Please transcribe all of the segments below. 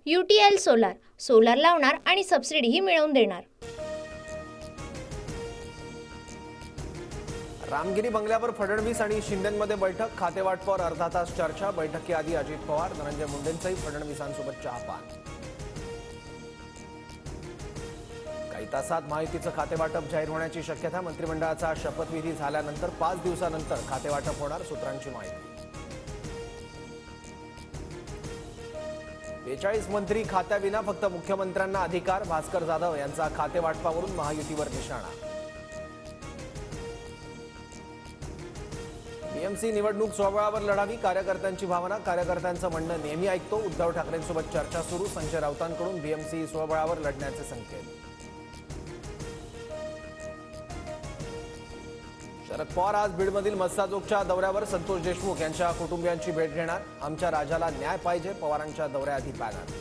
UTL solar solar लावणार आणि सबसिडीही मिळवून देणार। रामगिरी बंगल्यावर फडणवीस आणि शिंदेंमध्ये बैठक, खातेवाटपावर अर्धा तास चर्चा। बैठकीआधी अजित पवार, धनंजय मुंडेंचंही फडणवीसांसोबत चहापान। काही तासात महायुतीचं खातेवाटप जाहीर होण्याची शक्यता। मंत्रिमंडळाचा शपथविधी झाल्यानंतर 5 दिवसानंतर खातेवाटप होणार, सूत्रांची माहिती। 42 मंत्री खात्याविना, फक्त मुख्यमंत्र्यांना अधिकार। भास्कर जाधव यांचा खातेवाटपावरून महायुतीवर निशाणा। बीएमसी निवडणूक स्वबळावर लढावी, कार्यकर्त्यांची भावना। कार्यकर्त्यांचं म्हणणं नेहमी ऐकतो। उद्धव ठाकरेंसोबत चर्चा सुरू। संजय राऊतांकडून बीएमसी स्वबळावर लढण्याचे संकेत। शरद पवार आज बीडमधील मस्साजोगच्या दौऱ्यावर। संतोष देशमुख यांच्या कुटुंबियांची भेट घेणार। आमच्या राजाला न्याय पाहिजे, पवारांच्या दौऱ्याआधी पॅनल।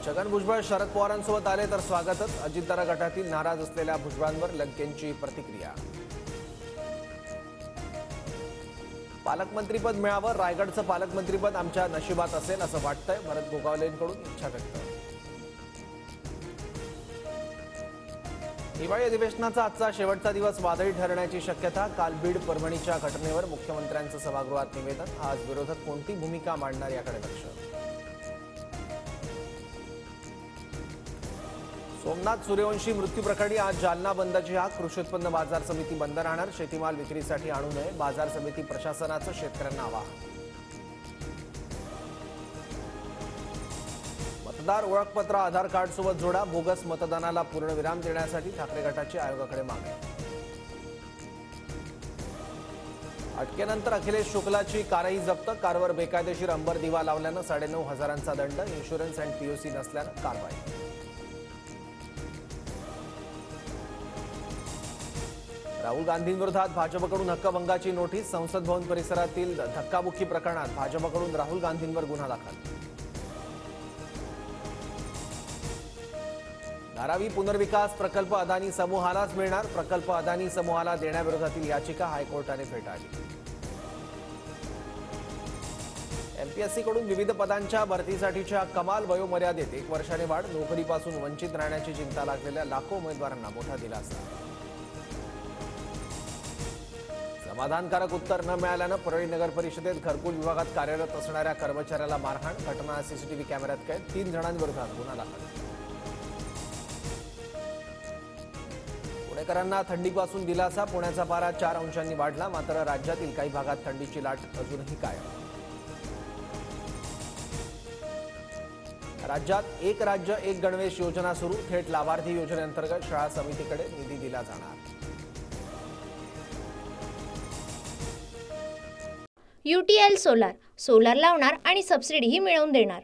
छगन भुजबळ शरद पवारांसोबत आले तर स्वागतच। अजितदादा गटातील नाराज असलेल्या भुजबळांवर लंकेंची प्रतिक्रिया। पालकमंत्रीपद मिळावं, रायगडचं पालकमंत्रीपद आमच्या नशिबात असेल असं वाटतंय। भरत गोगावलेंकडून इच्छा व्यक्त। हिवाळी अधिवेशनाचा आजचा शेवटचा दिवस वादळी ठरण्याची शक्यता। काल बीड परभणीच्या घटनेवर मुख्यमंत्र्यांचं सभागृहात निवेदन। आज विरोधक कोणती भूमिका मांडणार याकडे लक्ष। सोमनाथ सूर्यवंशी मृत्यू प्रकरणी आज जालना बंदची हाक। कृषी उत्पन्न बाजार समिती बंद राहणार। शेतीमाल विक्रीसाठी आणू नये, बाजार समिती प्रशासनाचं शेतकऱ्यांना आवाहन। मतदार ओळखपत्र आधार कार्ड सोबत जोडा, बोगस मतदानाला पूर्णविराम देण्यासाठी ठाकरे गटाची आयोगाकडे मागणी। अटकेनंतर अखिलेश शुक्लाची कारही जप्त। कारवर बेकायदेशीर अंबर दिवा लावल्यानं 9,500चा दंड। इन्शुरन्स अँड पीओसी नसल्यानं कारवाई। राहुल गांधींविरोधात भाजपकडून हक्कभंगाची नोटीस। संसद भवन परिसरातील धक्काबुक्की प्रकरणात भाजपकडून राहुल गांधींवर गुन्हा दाखल। धारावी पुनर्विकास प्रकल्प अदानी समूहालाच मिळणार। प्रकल्प अदानी समूहाला देण्याविरोधातील याचिका हायकोर्टाने फेटाळली। एमपीएससी कडून विविध पदांच्या भरतीसाठीच्या कमाल वयोमर्यादेत 1 वर्षाने वाढ। नोकरीपासून वंचित राहण्याची चिंता लागलेल्या लाखो उमेदवारांना मोठा दिलासा। समाधानकारक उत्तर न मिळाल्यानं परळी नगर परिषदेत घरकुल विभागात कार्यरत असणाऱ्या कर्मचाऱ्याला मारहाण। घटना सीसीटीव्ही कॅमेऱ्यात कैद। 3 जणांविरोधात गुन्हा दाखल। पुणेकरांना थंडीपासून दिलासा। पुण्याचा पारा 4 अंशांनी वाढला, मात्र राज्यातील काही भागात थंडीची लाट अजूनही कायम। राज्यात एक राज्य एक गणवेश योजना सुरू। थेट लाभार्थी योजनेअंतर्गत शाळा समितीकडे निधी दिला जाणार। UTL सोलार सोलार लावणार आणि सबसिडीही मिळवून देणार।